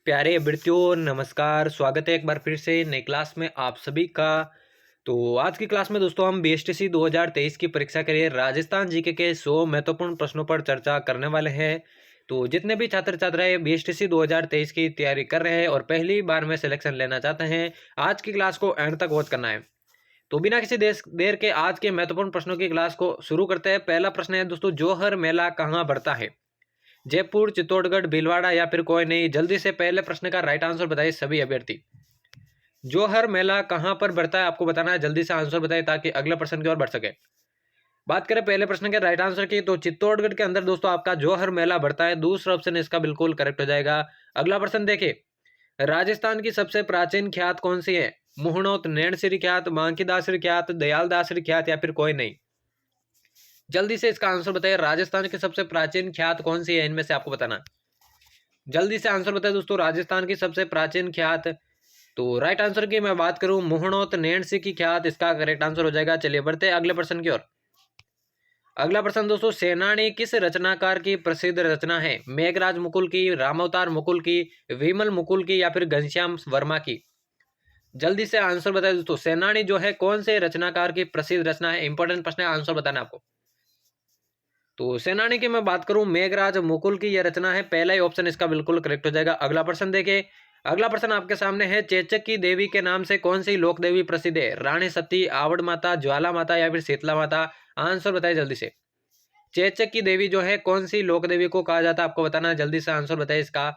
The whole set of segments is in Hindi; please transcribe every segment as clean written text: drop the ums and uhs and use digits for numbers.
प्यारे अभ्यर्थियों नमस्कार। स्वागत है एक बार फिर से नई क्लास में आप सभी का। तो आज की क्लास में दोस्तों हम बीएसटीसी 2023 की परीक्षा के लिए राजस्थान जीके के 100 महत्वपूर्ण प्रश्नों पर चर्चा करने वाले हैं। तो जितने भी छात्र छात्राएं बीएसटीसी 2023 की तैयारी कर रहे हैं और पहली बार में सिलेक्शन लेना चाहते हैं, आज की क्लास को एंड तक वॉच करना है। तो बिना किसी देर के आज के महत्वपूर्ण प्रश्नों की क्लास को शुरू करते हैं। पहला प्रश्न है दोस्तों, जौहर मेला कहाँ बढ़ता है? जयपुर, चित्तौड़गढ़, भीलवाड़ा या फिर कोई नहीं? जल्दी से पहले प्रश्न का राइट आंसर बताइए सभी अभ्यर्थी। जौहर मेला कहाँ पर बढ़ता है आपको बताना है, जल्दी से आंसर बताइए ताकि अगले प्रश्न की ओर बढ़ सके। बात करें पहले प्रश्न के राइट आंसर की, तो चित्तौड़गढ़ के अंदर दोस्तों आपका जौहर मेला बढ़ता है। दूसरा ऑप्शन इसका बिल्कुल करेक्ट हो जाएगा। अगला प्रश्न देखिए, राजस्थान की सबसे प्राचीन ख्यात कौन सी है? मुहणोत, नैणसिरी ख्यात, मांकीदासरी ख्यात, दयालदासरी ख्यात या फिर कोई नहीं? जल्दी से इसका आंसर बताइए। राजस्थान की सबसे प्राचीन ख्यात कौन सी है इनमें से आपको बताना। जल्दी से आंसर बताएं दोस्तों, राजस्थान की सबसे प्राचीन ख्यात। तो राइट आंसर की मैं बात करूं, मुहणोत नैणसी की ख्यात इसका करेक्ट आंसर हो जाएगा। चलिए बढ़ते हैं अगले प्रश्न की ओर। अगला प्रश्न दोस्तों, सेनानी किस रचनाकार की प्रसिद्ध रचना है? मेघराज मुकुल की, रामावतार मुकुल की, विमल मुकुल की या फिर घनश्याम वर्मा की? जल्दी से आंसर बताएं दोस्तों, सेनानी जो है कौन से रचनाकार की प्रसिद्ध रचना है? इंपॉर्टेंट प्रश्न है, आंसर बताना आपको। तो सेनानी की मैं बात करूं, मेघराज मुकुल की यह रचना है। पहला ही ऑप्शन इसका बिल्कुल करेक्ट हो जाएगा। अगला प्रश्न देखिए, अगला प्रश्न आपके सामने है, चेचक की देवी के नाम से कौन सी लोक देवी प्रसिद्ध है? रानी सती, आवड़ माता, ज्वाला माता या फिर शीतला माता? आंसर बताइए जल्दी से। चेचक की देवी जो है कौन सी लोक देवी को कहा जाता है आपको बताना है, जल्दी से आंसर बताइए इसका।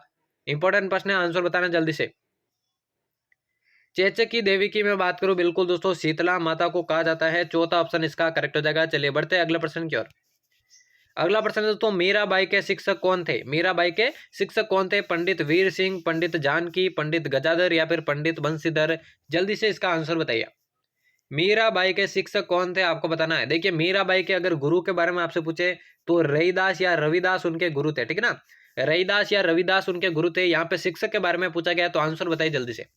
इंपॉर्टेंट प्रश्न है, आंसर बताना जल्दी से। चेचक की देवी की मैं बात करूं, बिल्कुल दोस्तों शीतला माता को कहा जाता है। चौथा ऑप्शन इसका करेक्ट हो जाएगा। चलिए बढ़ते हैं अगले प्रश्न की ओर। अगला प्रश्न है दोस्तों, मीराबाई के शिक्षक कौन थे? मीराबाई के शिक्षक कौन थे? पंडित वीर सिंह, पंडित जानकी, पंडित गजाधर या फिर पंडित बंशीधर? जल्दी से इसका आंसर बताइए। मीराबाई के शिक्षक कौन थे आपको बताना है। देखिए मीराबाई के अगर गुरु के बारे में आपसे पूछे तो रविदास या रविदास उनके गुरु थे, ठीक है ना। रविदास या रविदास उनके गुरु थे। यहाँ पे शिक्षक के बारे में पूछा गया तो आंसर बताइए जल्दी से।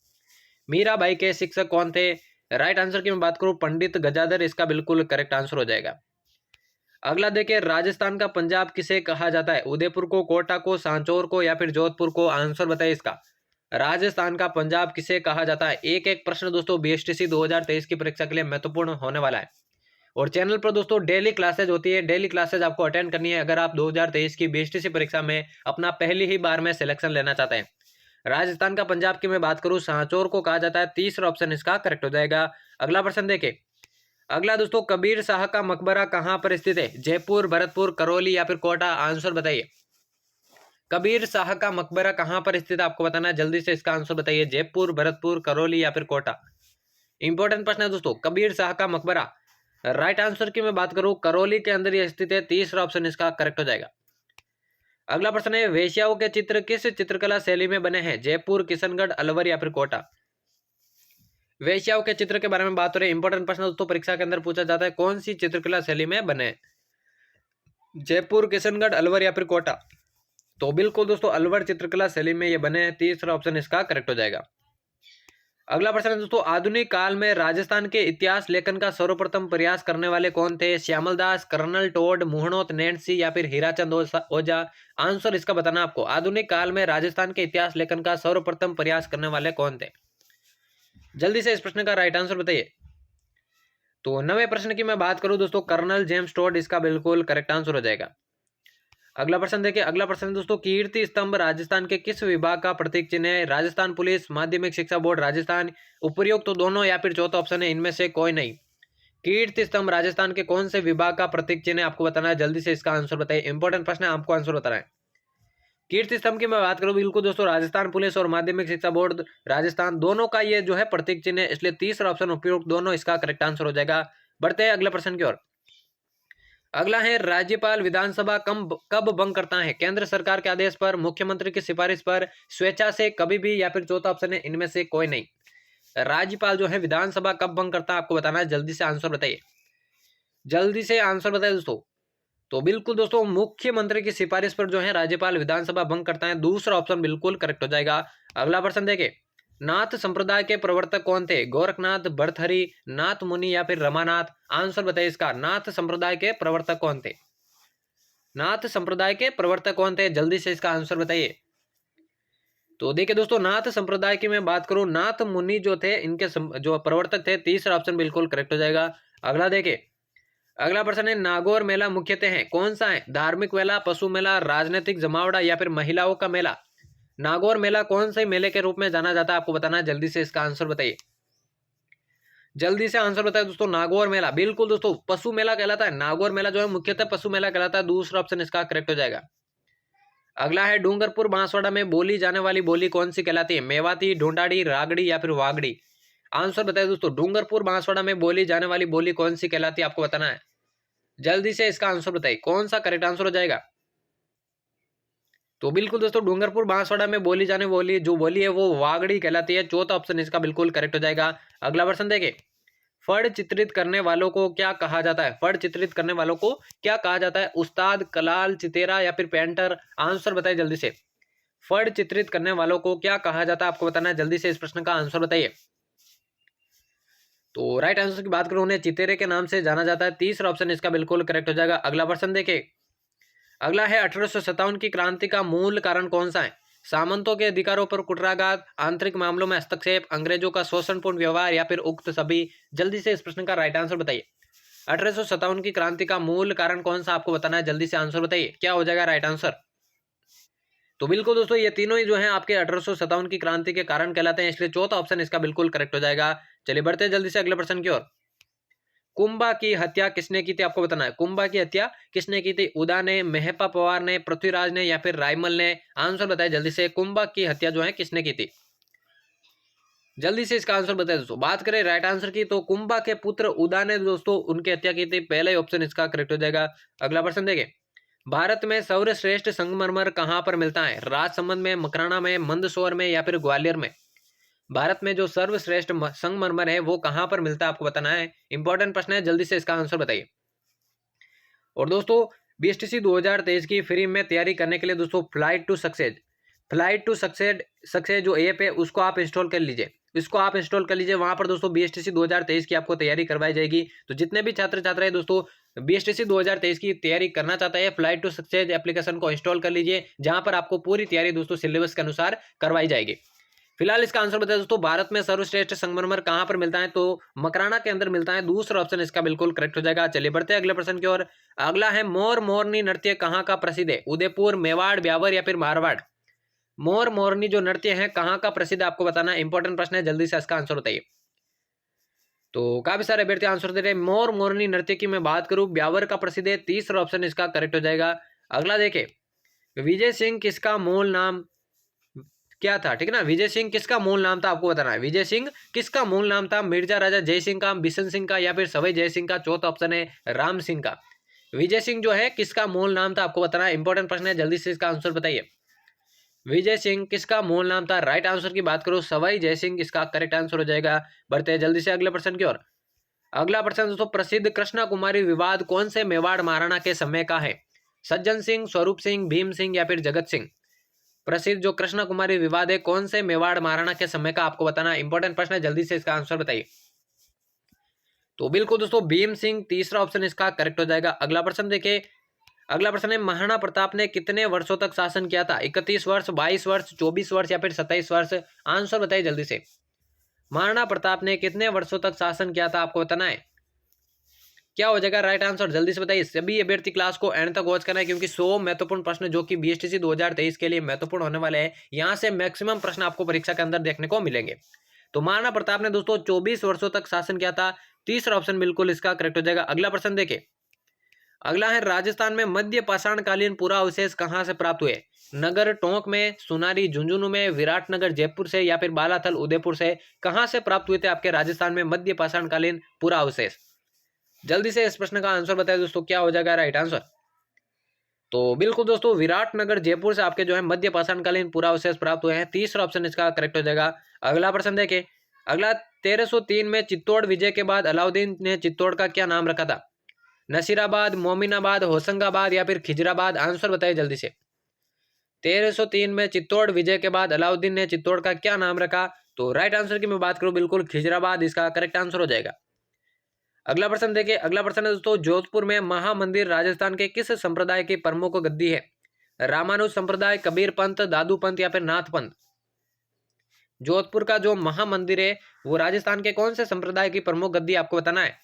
मीराबाई के शिक्षक कौन थे? राइट आंसर की मैं बात करूं, पंडित गजाधर इसका बिल्कुल करेक्ट आंसर हो जाएगा। अगला देखिए, राजस्थान का पंजाब किसे कहा जाता है? उदयपुर को, कोटा को, सांचौर को या फिर जोधपुर को? आंसर बताइए इसका। राजस्थान का पंजाब किसे कहा जाता है? एक एक प्रश्न दोस्तों बीएसटीसी 2023 की परीक्षा के लिए महत्वपूर्ण होने वाला है। और चैनल पर दोस्तों डेली क्लासेज होती है, डेली क्लासेज आपको अटेंड करनी है अगर आप 2023 की बीएसटीसी परीक्षा में अपना पहली ही बार में सिलेक्शन लेना चाहते हैं। राजस्थान का पंजाब की मैं बात करूं, सांचौर को कहा जाता है। तीसरा ऑप्शन इसका करेक्ट हो जाएगा। अगला प्रश्न देखें, अगला दोस्तों, कबीर शाह का मकबरा कहां पर स्थित है? जयपुर, भरतपुर, करौली या फिर कोटा? आंसर बताइए। कबीर शाह का मकबरा कहां पर स्थित है आपको बताना है, जल्दी से इसका आंसर बताइए। जयपुर, भरतपुर, करौली या फिर कोटा? इंपॉर्टेंट प्रश्न है दोस्तों, कबीर शाह का मकबरा। राइट आंसर की मैं बात करूं, करौली के अंदर यह स्थित है। तीसरा ऑप्शन इसका करेक्ट हो जाएगा। अगला प्रश्न है, वेश्याओं के चित्र किस चित्रकला शैली में बने हैं? जयपुर, किशनगढ़, अलवर या फिर कोटा? वेश्याओं के चित्र के बारे में बात हो रही है। इंपॉर्टेंट प्रश्न दोस्तों परीक्षा के अंदर पूछा जाता है, कौन सी चित्रकला शैली में बने? जयपुर, किशनगढ़, अलवर या फिर कोटा? तो बिल्कुल दोस्तों अलवर चित्रकला शैली में ये बने हैं। तीसरा ऑप्शन इसका करेक्ट हो जाएगा। अगला प्रश्न है दोस्तों, आधुनिक काल में राजस्थान के इतिहास लेखन का सर्वप्रथम प्रयास करने वाले कौन थे? श्यामल दास, कर्नल टोड, मुहणोत नैणसी या फिर हीराचंद ओझा? आंसर इसका बताना आपको। आधुनिक काल में राजस्थान के इतिहास लेखन का सर्वप्रथम प्रयास करने वाले कौन थे? जल्दी से इस प्रश्न का राइट आंसर बताइए। तो नवे प्रश्न की मैं बात करूं दोस्तों, कर्नल जेम्स टोड इसका बिल्कुल करेक्ट आंसर हो जाएगा। अगला प्रश्न देखिए, अगला प्रश्न दोस्तों, कीर्ति स्तंभ राजस्थान के किस विभाग का प्रतीक चिन्ह है? राजस्थान पुलिस, माध्यमिक शिक्षा बोर्ड, राजस्थान? उपयुक्त तो दोनों या फिर चौथा ऑप्शन है इनमें से कोई नहीं? कीर्ति स्तंभ राजस्थान के कौन से विभाग का प्रतीक चिन्ह है आपको बताना है, जल्दी से इसका आंसर बताइए। इंपॉर्टेंट प्रश्न है, आपको आंसर बताना है। कीर्ति स्तंभ की मैं बात करूं, बिल्कुल दोस्तों राजस्थान पुलिस और माध्यमिक शिक्षा बोर्ड राजस्थान दोनों का ये जो है प्रतीक चिन्ह है, इसलिए तीसरा ऑप्शन उपयुक्त दोनों इसका करेक्ट आंसर हो जाएगा। बढ़ते हैं अगले प्रश्न की ओर। अगला है, राज्यपाल विधानसभा कब भंग करता है? केंद्र सरकार के आदेश पर, मुख्यमंत्री की सिफारिश पर, स्वेच्छा से, कभी भी या फिर चौथा ऑप्शन है इनमें से कोई नहीं? राज्यपाल जो है विधानसभा कब भंग करता है आपको बताना है, जल्दी से आंसर बताइए। जल्दी से आंसर बताइए दोस्तों। तो बिल्कुल दोस्तों मुख्यमंत्री की सिफारिश पर जो है राज्यपाल विधानसभा भंग करता है। दूसरा ऑप्शन बिल्कुल करेक्ट हो जाएगा। अगला प्रश्न देखें, नाथ संप्रदाय के प्रवर्तक कौन थे? गोरखनाथ, भर्तहरि, नाथ मुनि या फिर रमानाथ? आंसर बताइए इसका। नाथ संप्रदाय के प्रवर्तक कौन थे? नाथ संप्रदाय के प्रवर्तक कौन थे? जल्दी से इसका आंसर बताइए। तो देखिए दोस्तों, नाथ संप्रदाय की मैं बात करूं, नाथ मुनि जो थे इनके जो प्रवर्तक थे, तीसरा ऑप्शन बिल्कुल करेक्ट हो जाएगा। अगला देखिए, अगला प्रश्न है, नागौर मेला मुख्यतः है कौन सा है? धार्मिक मेला, पशु मेला, राजनीतिक जमावड़ा या फिर महिलाओं का मेला? नागौर मेला कौन से मेले के रूप में जाना जाता है, आपको बताना है। जल्दी से इसका आंसर बताइए, जल्दी से आंसर बताइए दोस्तों। नागौर मेला बिल्कुल दोस्तों पशु मेला कहलाता है। नागौर मेला जो है मुख्यतः पशु मेला कहलाता है। दूसरा ऑप्शन इसका करेक्ट हो जाएगा। अगला है, डूंगरपुर बांसवाड़ा में बोली जाने वाली बोली कौन सी कहलाती है? मेवाती, ढूंढाड़ी, रागड़ी या फिर वागड़ी? आंसर बताइए दोस्तों, डूंगरपुर बांसवाड़ा में बोली जाने वाली बोली कौन सी कहलाती है, आपको बताना है। जल्दी से इसका आंसर बताइए, कौन सा करेक्ट आंसर हो जाएगा। तो बिल्कुल दोस्तों, डूंगरपुर बांसवाड़ा में बोली जाने वाली जो बोली है वो वागड़ी कहलाती है। चौथा ऑप्शन इसका बिल्कुल करेक्ट हो जाएगा। अगला प्रश्न देखिए, फड़ चित्रित करने वालों को क्या कहा जाता है? फड़ चित्रित करने वालों को क्या कहा जाता है? उस्ताद, कलाल, चितेरा या फिर पेंटर? आंसर बताइए जल्दी से। फड़ चित्रित करने वालों को क्या कहा जाता है, आपको बताना है। जल्दी से इस प्रश्न का आंसर बताइए। तो राइट आंसर की बात करूं, उन्हें चितेरे के नाम से जाना जाता है। तीसरा ऑप्शन इसका बिल्कुल करेक्ट हो जाएगा। अगला प्रश्न देखिए, अगला है, 1857 की क्रांति का मूल कारण कौन सा है? सामंतों के अधिकारों पर कुटराघात, आंतरिक मामलों में हस्तक्षेप, अंग्रेजों का शोषणपूर्ण व्यवहार या फिर उक्त सभी? जल्दी से इस प्रश्न का राइट आंसर बताइए। 1857 की क्रांति का मूल कारण कौन सा, आपको बताना है। जल्दी से आंसर बताइए, क्या हो जाएगा राइट आंसर। तो बिल्कुल दोस्तों, ये तीनों ही जो है आपके 1857 की क्रांति के कारण कहलाते हैं, इसलिए चौथा ऑप्शन इसका बिल्कुल करेक्ट हो जाएगा। चलिए बढ़ते हैं जल्दी से अगले प्रश्न की ओर। कुंभा की हत्या किसने की थी, आपको बताना है। कुंभा की हत्या किसने की थी? उदा ने, मेहपा पवार ने, पृथ्वीराज ने या फिर रायमल ने? आंसर बताए जल्दी से, कुंभा की हत्या जो है किसने की थी? जल्दी से इसका आंसर बताए दोस्तों। बात करें राइट आंसर की, तो कुंभा के पुत्र उदा ने दोस्तों उनकी हत्या की थी। पहला ही ऑप्शन इसका करेक्ट हो जाएगा। अगला प्रश्न देखें, भारत में सर्वश्रेष्ठ संगमरमर कहां पर मिलता है? राजसमंद में, मकराना में, मंदसौर में या फिर ग्वालियर में? भारत में जो सर्वश्रेष्ठ संगमरमर है वो कहां पर मिलता है, आपको बताना है। इंपॉर्टेंट प्रश्न है, जल्दी से इसका आंसर बताइए। और दोस्तों, बीएसटीसी 2023 की फ्री में तैयारी करने के लिए दोस्तों फ्लाइट टू सक्सेस जो ऐप है उसको आप इंस्टॉल कर लीजिए। इसको आप इंस्टॉल कर लीजिए। वहां पर दोस्तों बीएसटीसी 2023 की आपको तैयारी करवाई जाएगी। तो जितने भी छात्र छात्राएं दोस्तों बीएसटीसी 2023 की तैयारी करना चाहता है, फ्लाइट टू सक्सेस एप्लीकेशन को इंस्टॉल कर लीजिए, जहां पर आपको पूरी तैयारी दोस्तों सिलेबस के अनुसार करवाई जाएगी। फिलहाल इसका आंसर बताएं दोस्तों, भारत में सर्वश्रेष्ठ संगमरमर कहां पर मिलता है? तो मकराना के अंदर मिलता है। दूसरा ऑप्शन इसका बिल्कुल करेक्ट हो जाएगा। चलिए बढ़ते हैं अगले प्रश्न की ओर। अगला है, मोर मोरनी नृत्य कहां का प्रसिद्ध है? उदयपुर, मेवाड़, ब्यावर या फिर मारवाड़? मोर मोरनी जो नृत्य है कहां का प्रसिद्ध है, आपको बताना है। इंपॉर्टेंट प्रश्न है, जल्दी से इसका आंसर बताइए। तो काफी सारे अभ्यर्थी आंसर दे रहे हैं। मोर मोरनी नृत्य की मैं बात करूं, ब्यावर का प्रसिद्ध है। तीसरा ऑप्शन इसका करेक्ट हो जाएगा। अगला देखे, विजय सिंह किसका मूल नाम क्या था? ठीक है ना, विजय सिंह किसका मूल नाम था, आपको बताना है। विजय सिंह किसका मूल नाम था? मिर्जा राजा जय सिंह का, बिशन सिंह का या फिर सवाई जय सिंह का? चौथा ऑप्शन है राम सिंह का। विजय सिंह जो है किसका मूल नाम था, आपको बताना है। इंपॉर्टेंट प्रश्न है, जल्दी से इसका आंसर बताइए। विजय सिंह किसका मूल नाम था? राइट आंसर की बात करो, सवाई जय सिंह इसका करेक्ट आंसर हो जाएगा। बढ़ते हैं जल्दी से अगले प्रश्न की ओर। अगला प्रश्न दोस्तों, प्रसिद्ध कृष्णा कुमारी विवाद कौन से मेवाड़ महाराणा के समय का है? सज्जन सिंह, स्वरूप सिंह, भीम सिंह या फिर जगत सिंह? प्रसिद्ध जो कृष्णा कुमारी विवाद है कौन से मेवाड़ महाराणा के समय का, आपको बताना है। इंपॉर्टेंट प्रश्न है, जल्दी से इसका आंसर बताइए। तो बिल्कुल दोस्तों भीम सिंह, तीसरा ऑप्शन इसका करेक्ट हो जाएगा। अगला प्रश्न देखिए, अगला प्रश्न है, महाराणा प्रताप ने कितने वर्षों तक शासन किया था? 31 वर्ष, 22 वर्ष, 24 वर्ष या फिर 27 वर्ष? आंसर बताइए जल्दी से। महाराणा प्रताप ने कितने वर्षों तक शासन किया था, आपको बताना है। क्या हो जाएगा राइट आंसर, जल्दी से बताइए। सभी अभ्यर्थी क्लास को एंड तक वॉच करना है, क्योंकि 100 महत्वपूर्ण प्रश्न जो कि बीएसटीसी 2023 के लिए महत्वपूर्ण होने वाले हैं, यहां से मैक्सिमम प्रश्न आपको परीक्षा के अंदर देखने को मिलेंगे। तो महाराणा प्रताप ने दोस्तों 24 वर्षों तक शासन किया था। तीसरा ऑप्शन बिल्कुल इसका करेक्ट हो जाएगा। अगला प्रश्न देखिए, अगला है, राजस्थान में मध्य पाषाणकालीन पुरा अवशेष कहां से प्राप्त हुए? नगर टोंक में, सुनारी झुंझुनू में, विराटनगर जयपुर से या फिर बालाथल उदयपुर से? कहां से प्राप्त हुए थे आपके राजस्थान में मध्य पाषाणकालीन पुरा अवशेष? जल्दी से इस प्रश्न का आंसर बताएं दोस्तों, क्या हो जाएगा राइट आंसर। तो बिल्कुल दोस्तों विराटनगर जयपुर से आपके जो है मध्य पाषाणकालीन पुरा अवशेष प्राप्त हुए हैं। तीसरा ऑप्शन इसका करेक्ट हो जाएगा। अगला प्रश्न देखें, अगला 1303 में चित्तौड़ विजय के बाद अलाउद्दीन ने चित्तौड़ का क्या नाम रखा था? नसीराबाद, मोमिनाबाद, होशंगाबाद या फिर खिजराबाद? आंसर बताइए जल्दी से। 1303 में चित्तौड़ विजय के बाद अलाउद्दीन ने चित्तौड़ का क्या नाम रखा? तो राइट आंसर की मैं बात करूं, बिल्कुल खिजराबाद इसका करेक्ट आंसर हो जाएगा। अगला प्रश्न देखिए, अगला प्रश्न है दोस्तों, जोधपुर में महामंदिर राजस्थान के किस संप्रदाय की प्रमुख गद्दी है? रामानुज संप्रदाय, कबीर पंथ, दादू पंथ या फिर नाथ पंथ? जोधपुर का जो महामंदिर है वो राजस्थान के कौन से संप्रदाय की प्रमुख गद्दी आपको बताना है।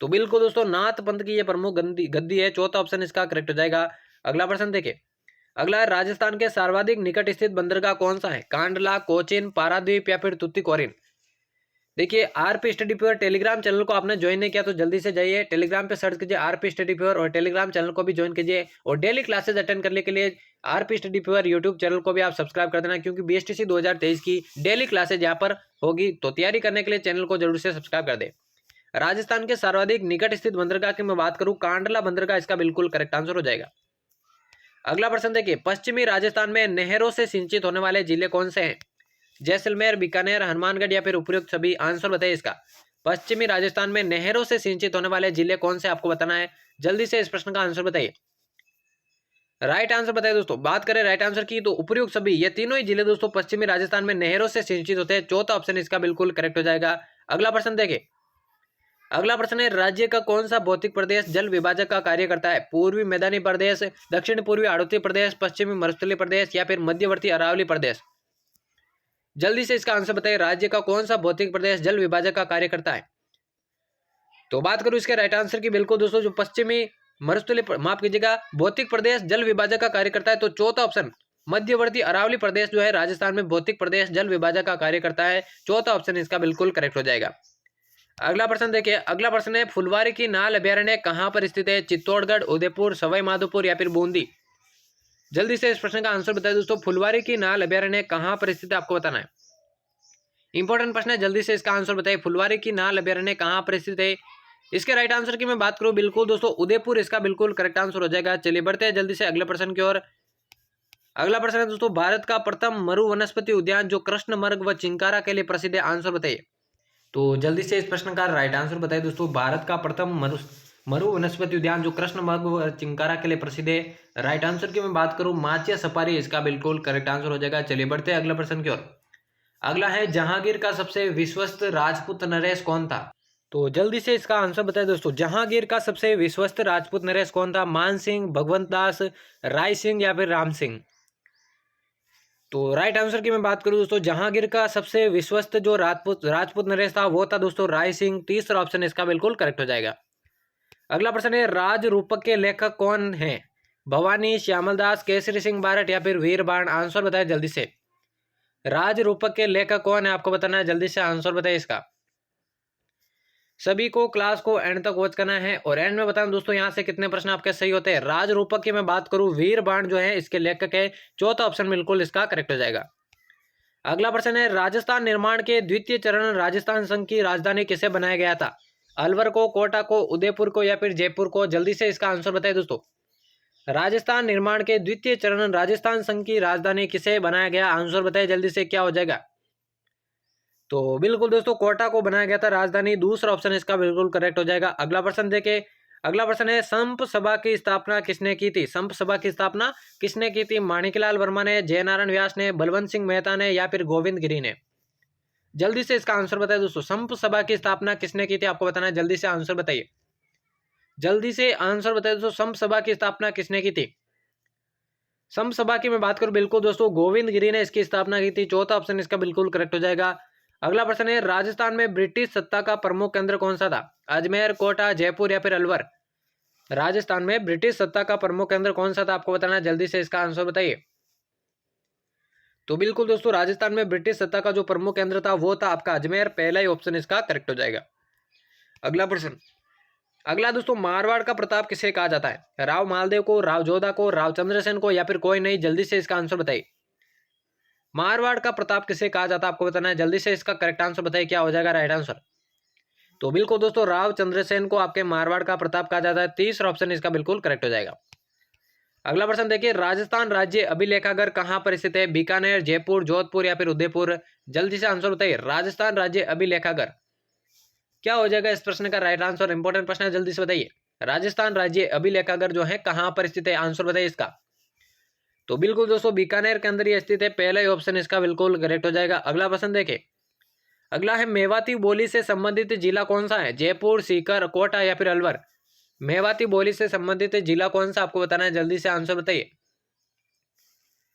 तो बिल्कुल दोस्तों नाथ पंथ की ये प्रमुख गद्दी है, चौथा ऑप्शन इसका करेक्ट हो जाएगा। अगला प्रश्न देखिए, अगला है राजस्थान के सर्वाधिक निकट स्थित बंदरगाह कौन सा है, कांडला, कोचीन, पारादीप या फिर तुतीकोरिन। देखिए RP study pure Telegram channel को आपने ज्वाइन नहीं किया तो जल्दी से जाइए टेलीग्राम पे सर्च कीजिए आरपी स्टडी प्योर और टेलीग्राम चैनल को भी ज्वाइन कीजिए और डेली क्लासेस अटेंड करने के लिए RP study pure YouTube channel को भी आप सब्सक्राइब कर देना, क्योंकि बीएसटीसी 2023 की डेली क्लासेज यहाँ पर होगी, तो तैयारी करने के लिए चैनल को जरूर से सब्सक्राइब कर दे। राजस्थान के सर्वाधिक निकट स्थित बंदरगाह की मैं बात करूं, कांडला बंदरगाह इसका बिल्कुल करेक्ट आंसर हो जाएगा। अगला प्रश्न देखिए, पश्चिमी राजस्थान में नहरों से सिंचित होने वाले जिले कौन से हैं, जैसलमेर, बीकानेर, हनुमानगढ़ या फिर उपयुक्त सभी। आंसर बताइए इसका। पश्चिमी राजस्थान में नहरों से सिंचित होने वाले जिले कौन से आपको बताना है, जल्दी से इस प्रश्न का आंसर बताइए। राइट आंसर बताइए दोस्तों। बात करें राइट आंसर की तो उपयुक्त सभी, ये तीनों ही जिले दोस्तों पश्चिमी राजस्थान में नहरों से सिंचित होते हैं, चौथा ऑप्शन इसका बिल्कुल करेक्ट हो जाएगा। अगला प्रश्न देखिए, अगला प्रश्न है राज्य का कौन सा भौतिक प्रदेश जल विभाजक का कार्य करता है, पूर्वी मैदानी प्रदेश, दक्षिण पूर्वी आड़तीय प्रदेश, पश्चिमी मरुस्थलीय प्रदेश या फिर मध्यवर्ती अरावली प्रदेश। जल्दी से इसका आंसर बताइए, राज्य का कौन सा भौतिक प्रदेश जल विभाजक का कार्य करता है। तो बात करूं इसके राइट आंसर की, बिल्कुल दोस्तों जो पश्चिमी मरुस्थलीय माफ कीजिएगा भौतिक प्रदेश जल विभाजक का कार्य करता है, तो चौथा ऑप्शन मध्यवर्ती अरावली प्रदेश जो है राजस्थान में भौतिक प्रदेश जल विभाजक का कार्य करता है, चौथा ऑप्शन इसका बिल्कुल करेक्ट हो जाएगा। अगला प्रश्न देखिए, अगला प्रश्न है फुलवारी की नाल अभ्यारण्य कहां पर स्थित है, चित्तौड़गढ़, उदयपुर, सवाई माधोपुर या फिर बूंदी। जल्दी से इस प्रश्न का आंसर बताइए दोस्तों, फुलवारी की नाल अभ्यारण्य कहां पर स्थित है आपको बताना है। इंपॉर्टेंट प्रश्न है, जल्दी से इसका आंसर बताइए, फुलवारी की नाल अभ्यारण्य कहां पर स्थित है। इसके राइट आंसर की मैं बात करूं, बिल्कुल दोस्तों उदयपुर इसका बिल्कुल करेक्ट आंसर हो जाएगा। चलिए बढ़ते हैं जल्दी से अगले प्रश्न की ओर। अगला प्रश्न है दोस्तों, भारत का प्रथम मरु वनस्पति उद्यान जो कृष्णमृग व चिंकारा के लिए प्रसिद्ध है, आंसर बताइए। तो जल्दी से इस प्रश्न का राइट आंसर बताइए दोस्तों, भारत का प्रथम मरु वनस्पति उद्यान जो कृष्णमृग व चिंकारा के लिए प्रसिद्ध है। राइट आंसर की मैं बात करूं, माचिया सफारी इसका बिल्कुल करेक्ट आंसर हो जाएगा। चलिए बढ़ते हैं अगले प्रश्न की ओर। अगला है जहांगीर का सबसे विश्वस्त राजपूत नरेश कौन था। तो जल्दी से इसका आंसर बताएं दोस्तों, जहांगीर का सबसे विश्वस्त राजपूत नरेश कौन था, मान सिंह, भगवंत दास, राय सिंह या फिर राम सिंह। तो राइट आंसर की मैं बात करूं दोस्तों, जहांगीर का सबसे विश्वस्त जो राजपूत नरेश था वो था दोस्तों राय सिंह, तीसरा ऑप्शन इसका बिल्कुल करेक्ट हो जाएगा। अगला प्रश्न है राज रूपक के लेखक कौन है, भवानी, श्यामलदास, केसरी सिंह बारट या फिर वीरबाण। आंसर बताएं जल्दी से, राज रूपक के लेखक कौन है आपको बताना है, जल्दी से आंसर बताइए इसका। सभी को क्लास को एंड तक वॉच करना है और एंड में बताऊं दोस्तों यहाँ से कितने प्रश्न आपके सही होते हैं। राज रूपक की मैं बात करूं, वीरबाण जो है इसके लेखक है, चौथा ऑप्शन बिल्कुल इसका करेक्ट हो जाएगा। अगला प्रश्न है राजस्थान निर्माण के द्वितीय चरण राजस्थान संघ की राजधानी किसे बनाया गया था, अलवर को, कोटा को, उदयपुर को या फिर जयपुर को। जल्दी से इसका आंसर बताइए दोस्तों, राजस्थान निर्माण के द्वितीय चरण राजस्थान संघ की राजधानी किसे बनाया गया, आंसर बताइए जल्दी से क्या हो जाएगा। तो बिल्कुल दोस्तों कोटा को बनाया गया था राजधानी, दूसरा ऑप्शन इसका बिल्कुल करेक्ट हो जाएगा। अगला प्रश्न देखें, अगला प्रश्न है संप सभा की स्थापना किसने की थी, संप सभा की स्थापना किसने की थी, माणिकलाल वर्मा ने, जयनारायण व्यास ने, बलवंत सिंह मेहता ने या फिर गोविंद गिरी ने। जल्दी से इसका आंसर बताइए दोस्तों, संप सभा की स्थापना किसने की थी आपको बताना है, जल्दी से आंसर बताइए, जल्दी से आंसर बताइए दोस्तों, संप सभा की स्थापना किसने की थी। संप सभा की मैं बात करूं, बिल्कुल दोस्तों गोविंद गिरी ने इसकी स्थापना की थी, चौथा ऑप्शन इसका बिल्कुल करेक्ट हो जाएगा। अगला प्रश्न है राजस्थान में ब्रिटिश सत्ता का प्रमुख केंद्र कौन सा था, अजमेर, कोटा, जयपुर या फिर अलवर। राजस्थान में ब्रिटिश सत्ता का प्रमुख केंद्र कौन सा था आपको बताना है, जल्दी से इसका आंसर बताइए। तो बिल्कुल दोस्तों राजस्थान में ब्रिटिश सत्ता का जो प्रमुख केंद्र था वो था आपका अजमेर, पहला ही ऑप्शन इसका करेक्ट हो जाएगा। अगला प्रश्न, अगला दोस्तों मारवाड़ का प्रताप किसे कहा जाता है, राव मालदेव को, राव जोधा को, राव चंद्रसेन को या फिर कोई नहीं। जल्दी से इसका आंसर बताइए, मारवाड़ का प्रताप किसे कहा जाता है आपको बताना है, जल्दी से इसका करेक्ट आंसर बताइए क्या हो जाएगा राइट आंसर। तो बिल्कुल दोस्तों राव चंद्रसेन को आपके मारवाड़ का प्रताप कहा जाता है, तीसरा ऑप्शन इसका बिल्कुल करेक्ट हो जाएगा। अगला प्रश्न देखिए, राजस्थान राज्य अभिलेखागार कहां पर स्थित है, बीकानेर, जयपुर, जोधपुर या फिर उदयपुर। जल्दी से आंसर बताइए, राजस्थान राज्य अभिलेखागार क्या हो जाएगा इस प्रश्न का राइट आंसर। इंपॉर्टेंट प्रश्न है, जल्दी से बताइए, राजस्थान राज्य अभिलेखागार जो है कहां पर स्थित है, आंसर बताइए इसका। तो बिल्कुल दोस्तों बीकानेर के अंदर ये स्थित है, पहला ही ऑप्शन इसका बिल्कुल करेक्ट हो जाएगा। अगला प्रश्न देखें, अगला है मेवाती बोली से संबंधित जिला कौन सा है, जयपुर, सीकर, कोटा या फिर अलवर। मेवाती बोली से संबंधित जिला कौन सा आपको बताना है, जल्दी से आंसर बताइए,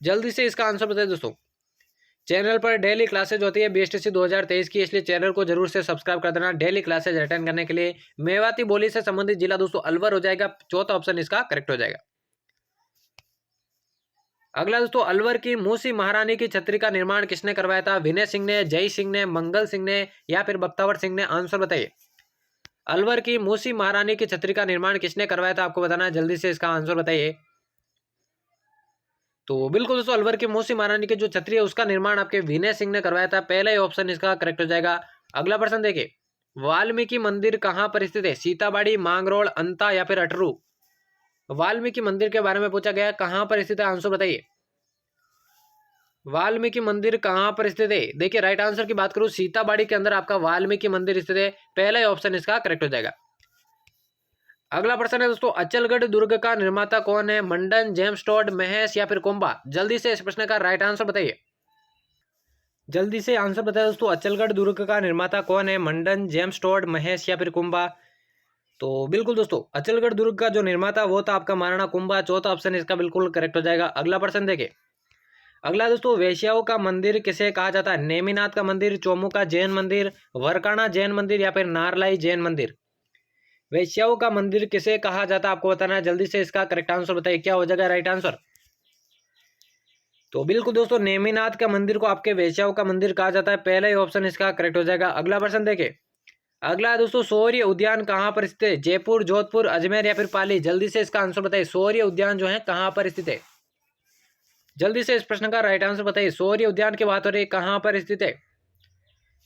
जल्दी से इसका आंसर बताइए दोस्तों। चैनल पर डेली क्लासेज होती है बीएसटीसी 2023 की, इसलिए चैनल को जरूर से सब्सक्राइब कर देना डेली क्लासेज अटेंड करने के लिए। मेवाती बोली से संबंधित जिला दोस्तों अलवर हो जाएगा, चौथा ऑप्शन इसका करेक्ट हो जाएगा। अगला दोस्तों, अलवर की मूसी महारानी की छतरी का निर्माण किसने करवाया था? विनय सिंह ने, जय सिंह ने, मंगल सिंह ने या फिर बख्तावर सिंह ने? आंसर बताइए। अलवर की मूसी महारानी की छतरी का निर्माण किसने करवाया था? आपको बताना है, जल्दी से इसका आंसर बताइए। तो बिल्कुल दोस्तों, अलवर की मूसी महारानी की जो छतरी है उसका निर्माण आपके विनय सिंह ने करवाया था, पहला ही ऑप्शन इसका करेक्ट हो जाएगा। अगला प्रश्न देखिए, वाल्मीकि मंदिर कहाँ पर स्थित है? सीताबाड़ी, मांगरोल, अंता या फिर अटरू? वाल्मीकि मंदिर के बारे में पूछा गया, कहां पर स्थित है? आंसर बताइए। वाल्मीकि मंदिर कहां पर स्थित है? देखिए राइट आंसर की बात करूं, सीताबाड़ी के अंदर आपका वाल्मीकि मंदिर स्थित है, पहला ही ऑप्शन इसका करेक्ट हो जाएगा। अगला प्रश्न है दोस्तों, अचलगढ़ दुर्ग का निर्माता कौन है? मंडन, जेम्स टॉड, महेश या फिर कुंभा? जल्दी से इस प्रश्न का राइट आंसर बताइए। जल्दी से आंसर बताइए दोस्तों, अचलगढ़ दुर्ग का निर्माता कौन है? मंडन, जेम्स टॉड, महेश या फिर कुंभा? तो बिल्कुल दोस्तों, अचलगढ़ दुर्ग का जो निर्माता वो था आपका महाराणा कुंभा, चौथा ऑप्शन इसका बिल्कुल करेक्ट हो जाएगा। अगला प्रश्न देखिए, अगला दोस्तों, वेश्याओं का मंदिर किसे कहा जाता है? नेमिनाथ का मंदिर, चौमुखा जैन मंदिर, वरकाना जैन मंदिर या फिर नारलाई जैन मंदिर? वेश्याओं का मंदिर किसे कहा जाता है? आपको बताना है, जल्दी से इसका करेक्ट आंसर बताइए, क्या हो जाएगा राइट आंसर? तो बिल्कुल दोस्तों, नेमिनाथ का मंदिर को आपके वेश्याओं का मंदिर कहा जाता है, पहला ही ऑप्शन इसका करेक्ट हो जाएगा। अगला प्रश्न देखिए, अगला दोस्तों, शौर्य उद्यान कहाँ पर स्थित है? जयपुर, जोधपुर, अजमेर या फिर पाली? जल्दी से इसका आंसर बताइए, शौर्य उद्यान जो है कहाँ पर स्थित है? जल्दी से इस प्रश्न का राइट आंसर बताइए, शौर्य उद्यान की बात हो रही है, कहाँ पर स्थित है?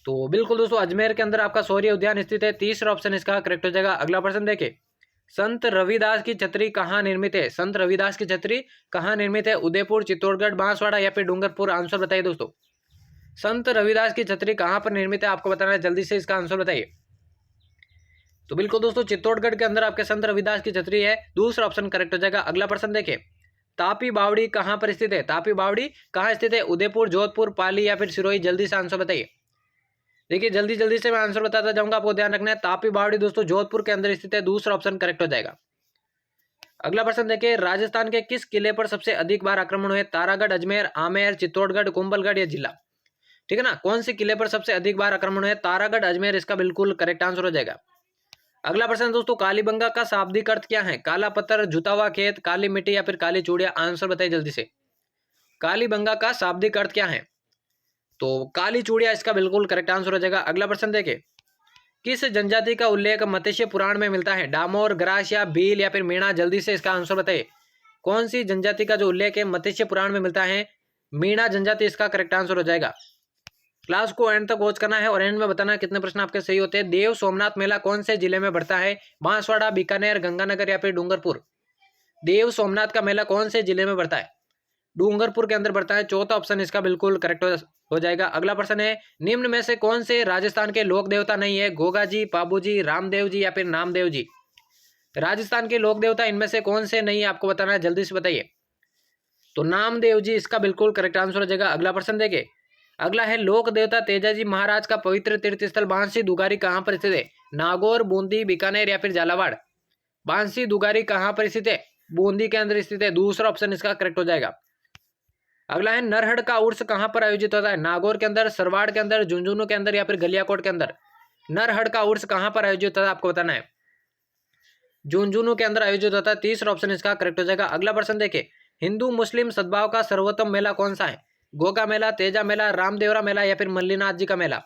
तो बिल्कुल दोस्तों, अजमेर के अंदर आपका शौर्य उद्यान स्थित है, तीसरा ऑप्शन इसका करेक्ट हो जाएगा। अगला प्रश्न देखिए, संत रविदास की छतरी कहाँ निर्मित है? संत रविदास की छतरी कहाँ निर्मित है? उदयपुर, चित्तौड़गढ़, बांसवाड़ा या फिर डूंगरपुर? आंसर बताइए दोस्तों, संत रविदास की छतरी कहाँ पर निर्मित है? आपको बताना है, जल्दी से इसका आंसर बताइए। तो बिल्कुल दोस्तों, चित्तौड़गढ़ के अंदर आपके संत रविदास की छतरी है, दूसरा ऑप्शन करेक्ट हो जाएगा। अगला प्रश्न देखिए, तापी बावड़ी कहां पर स्थित है? तापी बावड़ी कहां स्थित है? उदयपुर, जोधपुर, पाली या फिर सिरोही? जल्दी से आंसर बताइए। देखिए जल्दी जल्दी से मैं आंसर बताता जाऊंगा, आपको ध्यान रखना है, तापी बावड़ी दोस्तों जोधपुर के अंदर स्थित है, दूसरा ऑप्शन करेक्ट हो जाएगा। अगला प्रश्न देखिए, राजस्थान के किस किले पर सबसे अधिक बार आक्रमण हुए? तारागढ़, अजमेर, आमेर, चित्तौड़गढ़, कुंभलगढ़ या जिला? ठीक है ना, कौन से किले पर सबसे अधिक बार आक्रमण हुए? तारागढ़, अजमेर इसका बिल्कुल करेक्ट आंसर हो जाएगा। अगला प्रश्न दोस्तों, कालीबंगा का शाब्दिक अर्थ क्या है? काला पत्थर, जुता हुआ खेत, काली मिट्टी या फिर काली चूड़िया? आंसर बताइए जल्दी से, कालीबंगा का शाब्दिक अर्थ क्या है? तो काली चूड़िया इसका बिल्कुल करेक्ट आंसर हो जाएगा। अगला प्रश्न देखिए, किस जनजाति का उल्लेख मत्स्य पुराण में मिलता है? डामोर, ग्रासिया, भील या फिर मीणा? जल्दी से इसका आंसर बताइए, कौन सी जनजाति का जो उल्लेख है मत्स्य पुराण में मिलता है? मीणा जनजाति इसका करेक्ट आंसर हो जाएगा। क्लास को एंड तक वॉच करना है और एंड में बताना कितने प्रश्न आपके सही होते हैं। देव सोमनाथ मेला कौन से जिले में बढ़ता है? बांसवाड़ा, बीकानेर, गंगानगर या फिर डूंगरपुर? देव सोमनाथ का मेला कौन से जिले में बढ़ता है? डूंगरपुर के अंदर बढ़ता है, चौथा ऑप्शन इसका बिल्कुल करेक्ट हो जाएगा। अगला प्रश्न है, निम्न में से कौन से राजस्थान के लोक देवता नहीं है? गोगा जी, पाबू जी, रामदेव जी या फिर नामदेव जी? राजस्थान के लोक देवता इनमें से कौन से नहीं है, आपको बताना है, जल्दी से बताइए। तो नामदेव जी इसका बिल्कुल करेक्ट आंसर हो जाएगा। अगला प्रश्न देखिए, अगला है, लोक देवता तेजाजी महाराज का पवित्र तीर्थ स्थल बांसी दुगारी कहां पर स्थित है? नागौर, बूंदी, बीकानेर या फिर झालावाड़? बांसी दुगारी कहां पर स्थित है? बूंदी के अंदर स्थित है, दूसरा ऑप्शन इसका करेक्ट हो जाएगा। अगला है, नरहड़ का उर्स कहां पर आयोजित होता है? नागौर के अंदर, सरवाड़ के अंदर, झुंझुनू के अंदर या फिर गलियाकोट के अंदर? नरहड़ का उर्स कहां पर आयोजित होता है, आपको बताना है, झुंझुनू के अंदर आयोजित होता है, तीसरा ऑप्शन इसका करेक्ट हो जाएगा। अगला प्रश्न देखिए, हिंदू मुस्लिम सद्भाव का सर्वोत्तम मेला कौन सा है? गोगा मेला, तेजा मेला, रामदेवरा मेला या फिर मल्लीनाथ जी का मेला?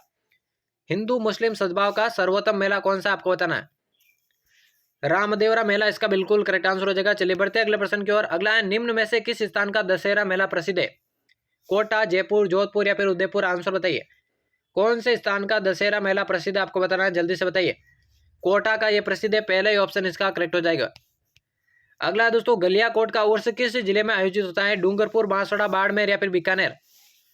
हिंदू मुस्लिम सद्भाव का सर्वोत्तम मेला कौन सा, आपको बताना है, रामदेवरा मेला इसका बिल्कुल करेक्ट आंसर हो जाएगा। चलिए बढ़ते हैं अगले प्रश्न की ओर। अगला है, निम्न में से किस स्थान का दशहरा मेला प्रसिद्ध है? कोटा, जयपुर, जोधपुर या फिर उदयपुर? आंसर बताइए, कौन से स्थान का दशहरा मेला प्रसिद्ध है, आपको बताना है, जल्दी से बताइए। कोटा का ये प्रसिद्ध है, पहला ही ऑप्शन इसका करेक्ट हो जाएगा। अगला है दोस्तों, गलियाकोट का उर्स किस जिले में आयोजित होता है? डूंगरपुर, बांसवाड़ा, बाड़मेर या फिर बीकानेर?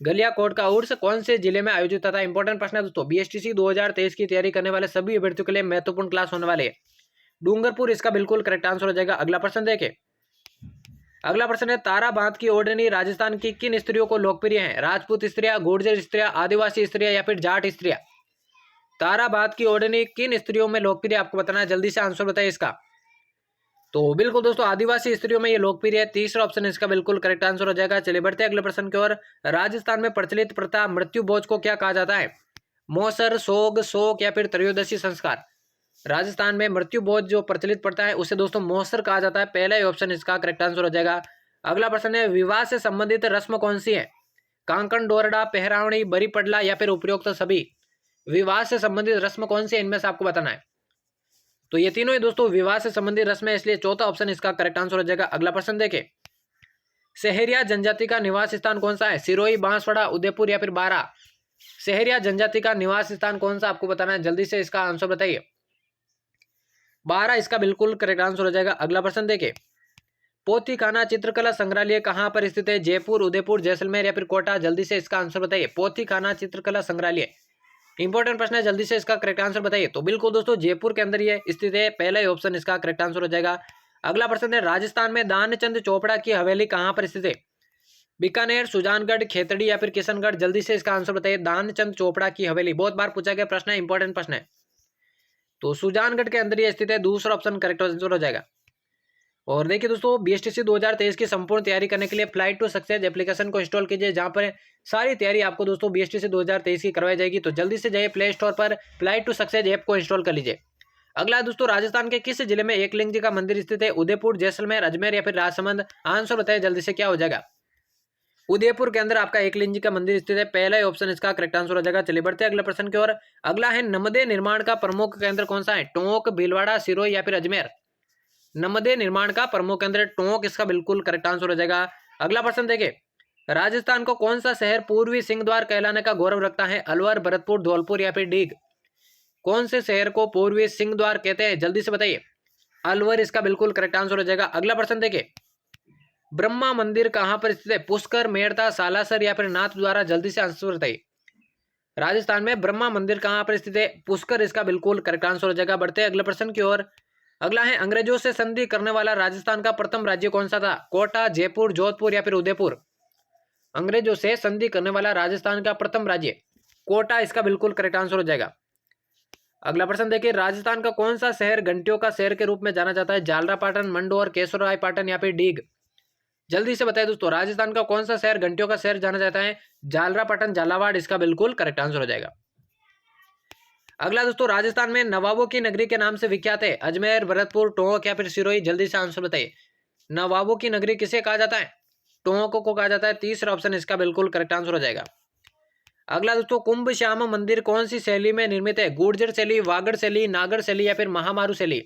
गलियाकोट का उर्स कौन से जिले में आयोजित होता है? इंपॉर्टेंट प्रश्न है दोस्तों, बीएसटीसी 2023 की तैयारी करने वाले सभी अभ्यर्थियों के लिए महत्वपूर्ण क्लास होने वाले हैं। डूंगरपुर इसका बिल्कुल करेक्ट आंसर हो जाएगा। अगला प्रश्न देखें, अगला प्रश्न है, तारा बांध की ओढ़नी राजस्थान की किन स्त्रियों को लोकप्रिय है? राजपूत स्त्रियां, गुर्जर स्त्रियां, आदिवासी स्त्रियां या फिर जाट स्त्रियां? तारा बांध की ओढ़नी किन स्त्रियों में लोकप्रिय, आपको बताना है, जल्दी से आंसर बताइए इसका। तो बिल्कुल दोस्तों आदिवासी स्त्रियों में ये लोकप्रिय है। तीसरा ऑप्शन इसका बिल्कुल करेक्ट आंसर हो जाएगा। चलिए बढ़ते हैं अगले प्रश्न की ओर। राजस्थान में प्रचलित प्रथा मृत्यु भोज को क्या कहा जाता है? मौसर, सोग, शोक या फिर त्रयोदशी संस्कार। राजस्थान में मृत्यु भोज जो प्रचलित प्रथा है उसे दोस्तों मौसर कहा जाता है। पहला ही ऑप्शन इसका करेक्ट आंसर हो जाएगा। अगला प्रश्न है, विवाह से संबंधित रस्म कौन सी है? कांकण, डोरडा, पहरावणी, बरी पडला या फिर उपरोक्त सभी। विवाह से संबंधित रस्म कौन सी है, इनमें से आपको बताना है। तो ये तीनों ही दोस्तों विवाह से संबंधित रस्म है, इसलिए चौथा ऑप्शन इसका करेक्ट आंसर हो जाएगा। अगला प्रश्न देखें, सहरिया जनजाति का निवास स्थान कौन सा है? सिरोही, बांसवाड़ा, उदयपुर या फिर बारा। सहरिया जनजाति का निवास स्थान कौन सा आपको बताना है, जल्दी से इसका आंसर बताइए। बारा इसका बिल्कुल करेक्ट आंसर हो जाएगा। अगला प्रश्न देखें, पोथीखाना चित्रकला संग्रहालय कहाँ पर स्थित है? जयपुर, उदयपुर, जैसलमेर या फिर कोटा। जल्दी से इसका आंसर बताइए। पोथीखाना चित्रकला संग्रहालय इंपॉर्टेंट प्रश्न है, जल्दी से इसका करेक्ट आंसर बताइए। तो बिल्कुल दोस्तों जयपुर के अंदर ये स्थित है। पहला ही ऑप्शन इसका करेक्ट आंसर हो जाएगा। अगला प्रश्न है, राजस्थान में दानचंद चोपड़ा की हवेली कहाँ पर स्थित है? बीकानेर, सुजानगढ़, खेतड़ी या फिर किशनगढ़। जल्दी से इसका आंसर बताइए। दानचंद चोपड़ा की हवेली बहुत बार पूछा गया प्रश्न है, इंपॉर्टेंट प्रश्न है। तो सुजानगढ़ के अंदर ये स्थित है। दूसरा ऑप्शन करेक्ट आंसर हो जाएगा। और देखिए दोस्तों, BSTC 2023 की संपूर्ण तैयारी करने के लिए फ्लाइट टू सक्सेस एप्लीकेशन को इंस्टॉल कीजिए, जहां पर सारी तैयारी आपको दोस्तों BSTC 2023 की करवाई जाएगी। तो जल्दी से जाइए प्ले स्टोर पर फ्लाइट टू सक्सेस ऐप को इंस्टॉल कर लीजिए। अगला दोस्तों, राजस्थान के किस जिले में एकलिंग जी का मंदिर स्थित है? उदयपुर, जैसलमेर, अजमेर या फिर राजसमंद। आंसर बताइए जल्दी से, क्या हो जाएगा? उदयपुर के अंदर आपका एकलिंग जी का मंदिर स्थित है। पहला ही ऑप्शन इसका करेक्ट आंसर हो जाएगा। चलिए बढ़ते हैं अगले प्रश्न की ओर। अगला है, नमदे निर्माण का प्रमुख केंद्र कौन सा है? टोंक, भीलवाड़ा, सिरोही या फिर अजमेर। नमदे निर्माण का प्रमुख केंद्र टोंक इसका बिल्कुल करेक्ट आंसर हो जाएगा। अगला प्रश्न देखिए, राजस्थान को कौन सा शहर पूर्वी सिंह द्वार कहलाने का गौरव रखता है? अलवर, भरतपुर, धौलपुर या फिर डीग। कौन से शहर को पूर्वी सिंह द्वार कहते हैं, जल्दी से बताइए। अलवर इसका बिल्कुल करेक्ट आंसर हो जाएगा। अगला प्रश्न देखिए, ब्रह्मा मंदिर कहां पर स्थित है? पुष्कर, मेड़ता, सालासर या फिर नाथ द्वारा। जल्दी से आंसर बताइए। राजस्थान में ब्रह्मा मंदिर कहां पर स्थित है? पुष्कर इसका बिल्कुल करेक्ट आंसर हो जाएगा। बढ़ते हैं अगले प्रश्न की ओर। अगला है, अंग्रेजों से संधि करने वाला राजस्थान का प्रथम राज्य कौन सा था? कोटा, जयपुर, जोधपुर या फिर उदयपुर। अंग्रेजों से संधि करने वाला राजस्थान का प्रथम राज्य कोटा इसका बिल्कुल करेक्ट आंसर हो जाएगा। अगला प्रश्न देखिए, राजस्थान का कौन सा शहर घंटियों का शहर के रूप में जाना जाता है? जालरापाटन, मंडोर, केसरराय पाटन या फिर डीग। जल्दी से बताइए दोस्तों, राजस्थान का कौन सा शहर घंटियों का शहर जाना जाता है? जालरापाटन, झालावाड़ इसका बिल्कुल करेक्ट आंसर हो जाएगा। अगला दोस्तों, राजस्थान में नवाबों की नगरी के नाम से विख्यात है? अजमेर, भरतपुर, टोंक या फिर सिरोही। जल्दी से आंसर बताइए। नवाबों की नगरी किसे कहा जाता है? टोंक को कहा जाता है। तीसरा ऑप्शन इसका बिल्कुल करेक्ट आंसर हो जाएगा। अगला दोस्तों, कुंभ श्याम मंदिर कौन सी शैली में निर्मित है? गुर्जर शैली, वागड़ शैली, नागड़ शैली या फिर महामारू शैली।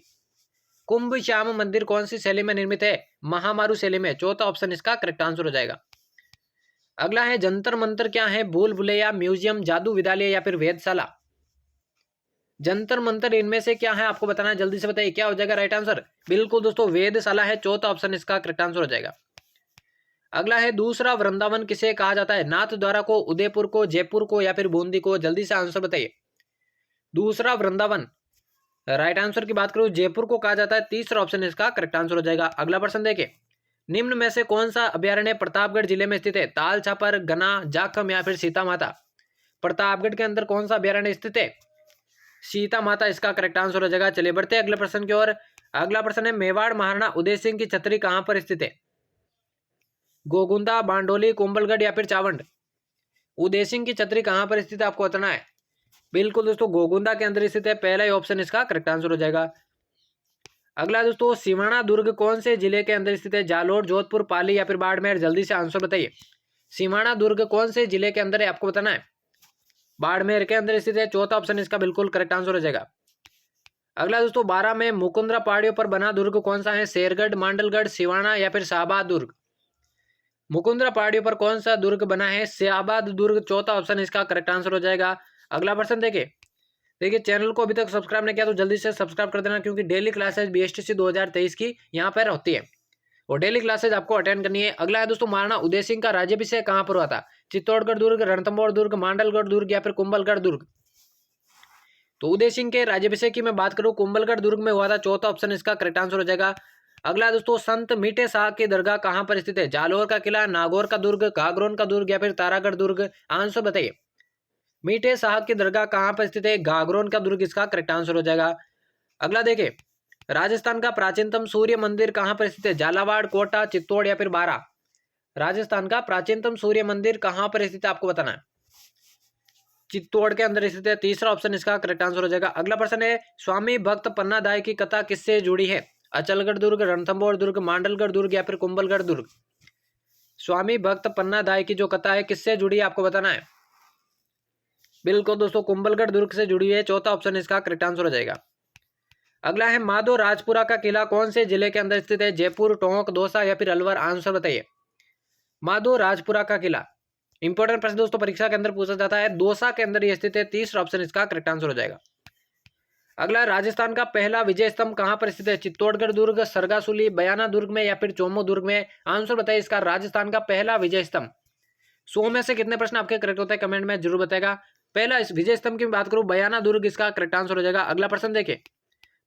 कुंभ श्याम मंदिर कौन सी शैली में निर्मित है? महामारू शैली में। चौथा ऑप्शन इसका करेक्ट आंसर हो जाएगा। अगला है, जंतर मंतर क्या है? भूल भुलैया, म्यूजियम, जादू विद्यालय या फिर वेधशाला। जंतर मंतर इनमें से क्या है आपको बताना है, जल्दी से बताइए, क्या हो जाएगा राइट आंसर? बिल्कुल दोस्तों वेधशाला है। चौथा ऑप्शन इसका करेक्ट आंसर हो जाएगा। अगला है, दूसरा वृंदावन किसे कहा जाता है? नाथ द्वारा को, उदयपुर को, जयपुर को या फिर बूंदी को। जल्दी से आंसर बताइए। दूसरा वृंदावन राइट आंसर की बात करूं, जयपुर को कहा जाता है। तीसरा ऑप्शन इसका करेक्ट आंसर हो जाएगा। अगला प्रश्न देखिए, निम्न में से कौन सा अभ्यारण्य प्रतापगढ़ जिले में स्थित है? ताल छापर, गना, जाखम या फिर सीता माता। प्रतापगढ़ के अंदर कौन सा अभ्यारण्य स्थित है? सीता माता इसका करेक्ट आंसर हो जाएगा। चलिए बढ़ते हैं अगले प्रश्न की ओर। अगला प्रश्न है, मेवाड़ महाराणा उदय सिंह की छतरी कहां पर स्थित है? गोगुंदा, बांडोली, कुंभलगढ़ या फिर चावंड। उदय सिंह की छतरी कहां पर स्थित है आपको बताना है। बिल्कुल दोस्तों गोगुंदा के अंदर स्थित है। पहला ही ऑप्शन इसका करेक्ट आंसर हो जाएगा। अगला दोस्तों, सिवाना दुर्ग कौन से जिले के अंदर स्थित है? जालोर, जोधपुर, पाली या फिर बाड़मेर। जल्दी से आंसर बताइए। सिवाना दुर्ग कौन से जिले के अंदर है आपको बताना है। बाड़मेर के अंदर स्थित है। चौथा ऑप्शन इसका बिल्कुल करेक्ट आंसर हो जाएगा। अगला दोस्तों, 12 में मुकुंदरा पहाड़ियों पर बना दुर्ग कौन सा है? शेरगढ़, मांडलगढ़, सिवाना या फिर शाहबाद दुर्ग। मुकुंदरा पहाड़ियों पर कौन सा दुर्ग बना है? शाहबाद दुर्ग। चौथा ऑप्शन इसका करेक्ट आंसर हो जाएगा। अगला प्रश्न देखिए चैनल को अभी तक सब्सक्राइब नहीं किया तो जल्दी से सब्सक्राइब कर देना, क्योंकि डेली क्लासेज BSTC 2023 की यहाँ पर होती है और डेली क्लासेज आपको अटेंड करनी है। अगला है दोस्तों, महाराणा उदय सिंह का राज्याभिषेक कहाँ पर हुआ था? चित्तौड़गढ़ दुर्ग, रणथंभौर दुर्ग, मांडलगढ़ दुर्ग या फिर कुंभलगढ़ दुर्ग। तो उदय सिंह के राज्याभिषेक की मैं बात करूं, कुंभलगढ़ दुर्ग में हुआ था। चौथा ऑप्शन इसका करेक्ट आंसर हो जाएगा। अगला दोस्तों, संत मीठे शाह की दरगाह कहां पर स्थित है? जालोर का किला, नागौर का दुर्ग, गागरोन का दुर्ग या फिर तारागढ़ दुर्ग। आंसर बताइए। मीठे साहब की दरगाह कहां पर स्थित है? गागरोन का दुर्ग इसका करेक्ट आंसर हो जाएगा। अगला देखिए, राजस्थान का प्राचीनतम सूर्य मंदिर कहाँ पर स्थित है? झालावाड़, कोटा, चित्तौड़ या फिर बारा? राजस्थान का प्राचीनतम सूर्य मंदिर कहाँ पर स्थित है आपको बताना है। चित्तौड़ के अंदर स्थित है। तीसरा ऑप्शन इसका करेक्ट आंसर हो जाएगा। अगला प्रश्न है, स्वामी भक्त पन्नादाय की कथा किससे जुड़ी है? अचलगढ़ दुर्ग, रणथंभौर दुर्ग, मांडलगढ़ दुर्ग या फिर कुंभलगढ़ दुर्ग? स्वामी भक्त पन्नादाय की जो कथा है किससे जुड़ी है आपको बताना है। बिल्कुल दोस्तों, कुंभलगढ़ दुर्ग से जुड़ी है। चौथा ऑप्शन इसका करेक्ट आंसर हो जाएगा। अगला है, माधो राजपुरा का किला कौन से जिले के अंदर स्थित है? जयपुर, टोंक, दौसा या फिर अलवर? आंसर बताइए। माधो राजपुरा का किला इंपॉर्टेंट प्रश्न दोस्तों परीक्षा के अंदर पूछा जाता है। दौसा के अंदर यह स्थित है। तीसरा ऑप्शन इसका करेक्ट आंसर हो जाएगा। अगला, राजस्थान का पहला विजय स्तंभ कहां पर स्थित है? चित्तौड़गढ़ दुर्ग, सरगासुली, बयाना दुर्ग में या फिर चोमो दुर्ग में? आंसर बताइए इसका। राजस्थान का पहला विजय स्तंभ 100 में से कितने प्रश्न आपके करेक्ट होते हैं कमेंट में जरूर बताएगा। पहला इस विजय स्तंभ की बात करूं, बयाना दुर्ग इसका करेक्ट आंसर हो जाएगा। अगला प्रश्न देखिए,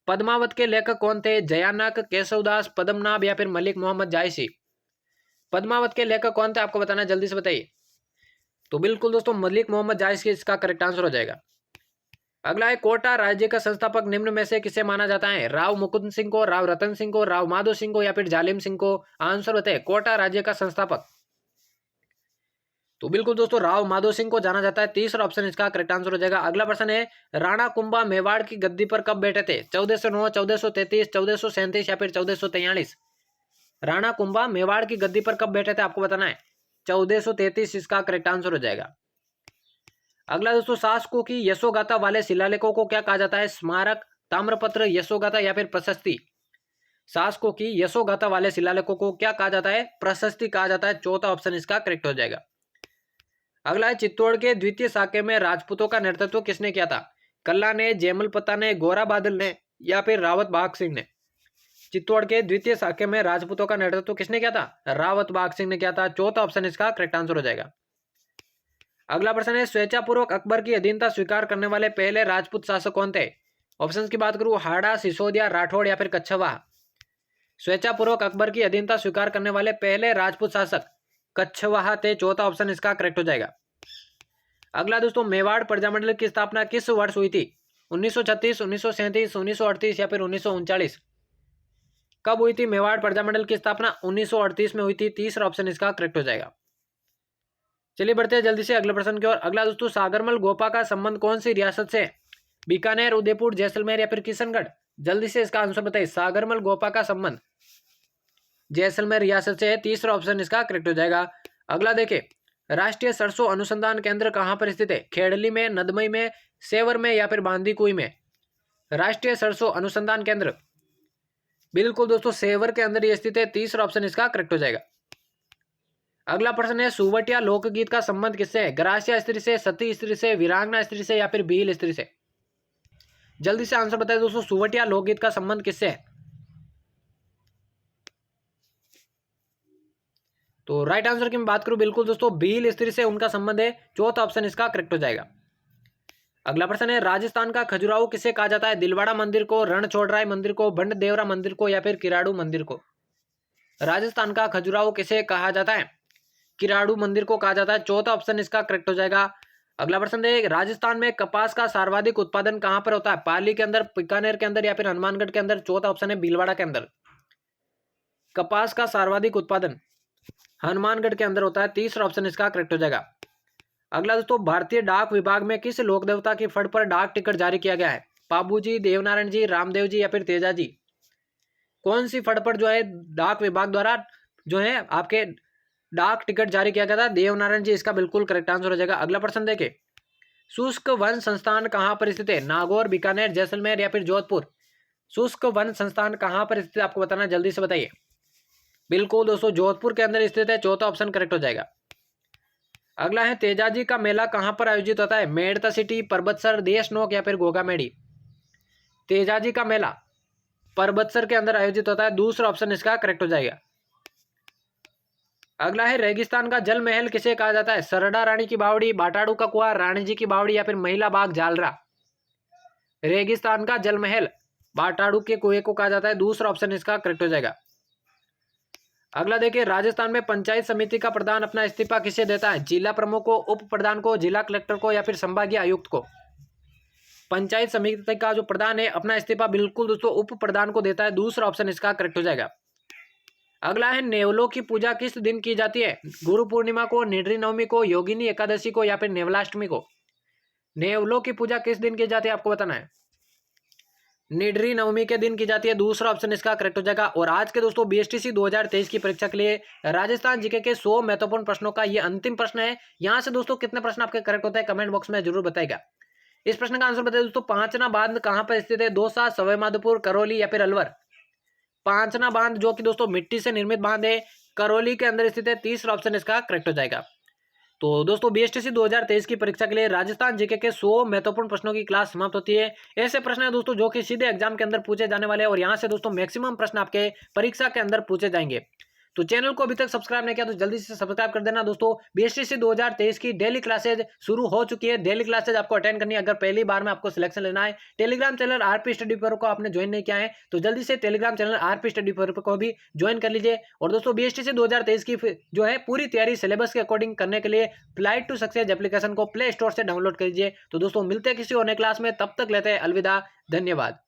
पद्मावत के लेखक कौन थे? जयानक, केशवदास, पद्मनाभ या फिर मलिक मोहम्मद जायसी? पद्मावत के लेखक कौन थे आपको बताना है, जल्दी से बताइए। तो बिल्कुल दोस्तों, मलिक मोहम्मद जायसी इसका करेक्ट आंसर हो जाएगा। अगला है, कोटा राज्य का संस्थापक निम्न में से किसे माना जाता है? राव मुकुंद सिंह को, राव रतन सिंह को, राव माधो सिंह को या फिर जालिम सिंह को? आंसर बताइए। कोटा राज्य का संस्थापक तो बिल्कुल दोस्तों राव माधो सिंह को जाना जाता है। तीसरा ऑप्शन इसका करेक्ट आंसर हो जाएगा। अगला प्रश्न है, राणा कुंभा मेवाड़ की गद्दी पर कब बैठे थे? 1409, 1433, 1437 या फिर 1443? राणा कुंभा मेवाड़ की गद्दी पर कब बैठे थे आपको बताना है। 1433 इसका करेक्ट आंसर हो जाएगा। अगला दोस्तों, शासकों की यशोगाथा वाले शिलालेखों को क्या कहा जाता है? स्मारक, ताम्रपत्र, यशोगाथा या फिर प्रशस्ति? शासकों की यशोगाथा वाले शिलालेखों को क्या कहा जाता है? प्रशस्ति कहा जाता है। चौथा ऑप्शन इसका करेक्ट हो जाएगा। अगला है, चित्तौड़ के द्वितीय साके में राजपूतों का नेतृत्व किसने किया था? कल्ला ने, जयमलपता ने, गोरा बादल ने या फिर रावत बाग सिंह ने? चित्तौड़ के द्वितीय साके में राजपूतों का नेतृत्व किसने किया था? रावत बाग सिंह ने किया था। चौथा ऑप्शन इसका करेक्ट आंसर हो जाएगा। अगला प्रश्न है, स्वेच्छापूर्वक अकबर की अधीनता स्वीकार करने वाले पहले राजपूत शासक कौन थे? ऑप्शंस की बात करूं, हाड़ा, सिसोदिया, राठौड़ या फिर कच्छवाहा? स्वेच्छापूर्वक अकबर की अधीनता स्वीकार करने वाले पहले राजपूत शासक कच्छवाहा थे। चौथा ऑप्शन इसका करेक्ट हो जाएगा। अगला दोस्तों, मेवाड़ प्रजामंडल की स्थापना किस वर्ष हुई थी? 1936, 1937, 1938 या फिर 1939? कब हुई थी मेवाड़ प्रजामंडल की स्थापना? 1938 में हुई थी। तीसरा ऑप्शन इसका करेक्ट हो जाएगा। चलिए बढ़ते हैं जल्दी से अगले प्रश्न की ओर। अगला दोस्तों, सागरमल गोपा का संबंध कौन सी रियासत से? बीकानेर, उदयपुर, जैसलमेर या फिर किशनगढ़? जल्दी से इसका आंसर बताइए। सागरमल गोपा का संबंध जैसलमेर रियासत से है। तीसरा ऑप्शन इसका करेक्ट हो जाएगा। अगला देखिए, राष्ट्रीय सरसों अनुसंधान केंद्र कहां पर स्थित है? खेड़ली में, नदमई में, सेवर में या फिर बांदीकुई में? राष्ट्रीय सरसों अनुसंधान केंद्र बिल्कुल दोस्तों सेवर के अंदर ये स्थित है। तीसरा ऑप्शन इसका करेक्ट हो जाएगा। अगला प्रश्न है, सुवटिया लोकगीत का संबंध किससे है? ग्रासिया स्त्री से, सती स्त्री से, वीरांगना स्त्री से या फिर भील स्त्री से? जल्दी से आंसर बताइए दोस्तों, सुवटिया लोकगीत का संबंध किससे है? तो राइट आंसर की मैं बात करूं, बिल्कुल दोस्तों भील स्त्री से उनका संबंध है। चौथा ऑप्शन इसका करेक्ट हो जाएगा। अगला प्रश्न है, राजस्थान का खजुराहो किसे कहा जाता है? दिलवाड़ा मंदिर को, रणछोड़राय मंदिर को, बंड देवरा मंदिर को या फिर किराड़ू मंदिर को? राजस्थान का खजुराहो किसे कहा जाता है? किराड़ू मंदिर को कहा जाता है। चौथा ऑप्शन इसका करेक्ट हो जाएगा। अगला प्रश्न है, राजस्थान में कपास का सर्वाधिक उत्पादन कहां पर होता है? पाली के अंदर, बीकानेर के अंदर या फिर हनुमानगढ़ के अंदर? चौथा ऑप्शन है भीलवाड़ा के अंदर। कपास का सर्वाधिक उत्पादन हनुमानगढ़ के अंदर होता है। तीसरा ऑप्शन इसका करेक्ट हो जाएगा। अगला दोस्तों, भारतीय डाक विभाग में किस लोक देवता की फट पर डाक टिकट जारी किया गया है? पाबू जी, देवनारायण जी, रामदेव जी या फिर तेजा जी? कौन सी फट पर जो है डाक विभाग द्वारा जो है आपके डाक टिकट जारी किया गया था? देवनारायण जी इसका बिल्कुल करेक्ट आंसर हो जाएगा। अगला प्रश्न देखें, शुष्क वन संस्थान कहां पर स्थित है? नागौर, बीकानेर, जैसलमेर या फिर जोधपुर? शुष्क वन संस्थान कहां पर स्थित है आपको बताना, जल्दी से बताइए। बिल्कुल दोस्तों जोधपुर के अंदर स्थित है। चौथा ऑप्शन करेक्ट हो जाएगा। अगला है, तेजाजी का मेला कहां पर आयोजित होता है? मेड़ता सिटी, परबतसर, देशनोक या फिर गोगामेड़ी? तेजाजी का मेला परबतसर के अंदर आयोजित होता है। दूसरा ऑप्शन इसका करेक्ट हो जाएगा। अगला है, रेगिस्तान का जल महल किसे कहा जाता है? सरड़ा रानी की बावड़ी, बाटाड़ू का कुआं, रानी जी की बावड़ी या फिर महिला बाग जालरा? रेगिस्तान का जल महल बाटाड़ू के कुएं को कहा जाता है। दूसरा ऑप्शन इसका करेक्ट हो जाएगा। अगला देखिए, राजस्थान में पंचायत समिति का प्रधान अपना इस्तीफा किसे देता है? जिला प्रमुख को, उप प्रधान को, जिला कलेक्टर को या फिर संभागीय आयुक्त को? पंचायत समिति का जो प्रधान है अपना इस्तीफा बिल्कुल दोस्तों उप प्रधान को देता है, दूसरा ऑप्शन इसका करेक्ट हो जाएगा। अगला है नेवलों की पूजा किस दिन की जाती है? गुरु पूर्णिमा को, निड्री नवमी को, योगिनी एकादशी को या फिर नेवलाष्टमी को? नेवलों की पूजा किस दिन की जाती है आपको बताना है। निड्री नवमी के दिन की जाती है, दूसरा ऑप्शन इसका करेक्ट हो जाएगा। और आज के दोस्तों बीएसटीसी 2023 की परीक्षा के लिए राजस्थान जीके के 100 महत्वपूर्ण प्रश्नों का ये अंतिम प्रश्न है। यहां से दोस्तों कितने प्रश्न आपके करेक्ट होता है कमेंट बॉक्स में जरूर बताएगा। इस प्रश्न का आंसर बताइए दोस्तों, पांचना बांध कहां पर स्थित है? दौसा, सवाईमाधोपुर, करौली या फिर अलवर? पांचना बांध जो कि दोस्तों मिट्टी से निर्मित बांध है, करौली के अंदर स्थित है, तीसरा ऑप्शन इसका करेक्ट हो जाएगा। तो दोस्तों बीएसटीसी 2023 की परीक्षा के लिए राजस्थान जीके के 100 महत्वपूर्ण प्रश्नों की क्लास समाप्त होती है। ऐसे प्रश्न है दोस्तों जो कि सीधे एग्जाम के अंदर पूछे जाने वाले हैं और यहां से दोस्तों मैक्सिमम प्रश्न आपके परीक्षा के अंदर पूछे जाएंगे। तो चैनल को अभी तक सब्सक्राइब नहीं किया तो जल्दी से सब्सक्राइब कर देना दोस्तों। बीएसटीसी 2023 की डेली क्लासेज शुरू हो चुकी है। डेली क्लासेज आपको अटेंड करनी है अगर पहली बार में आपको सिलेक्शन लेना है। टेलीग्राम चैनल आरपी स्टडी पर को आपने ज्वाइन नहीं किया है तो जल्दी से टेलीग्राम चैनल आरपी स्टडी पर को भी ज्वाइन कर लीजिए। और दोस्तों बीएसटीसी 2023 की जो है पूरी तैयारी सिलेबस के अकॉर्डिंग करने के लिए फ्लाइट टू सक्सेस एप्लीकेशन को प्ले स्टोर से डाउनलोड कर लीजिए। तो दोस्तों मिलते हैं किसी और नए क्लास में, तब तक लेते हैं अलविदा, धन्यवाद।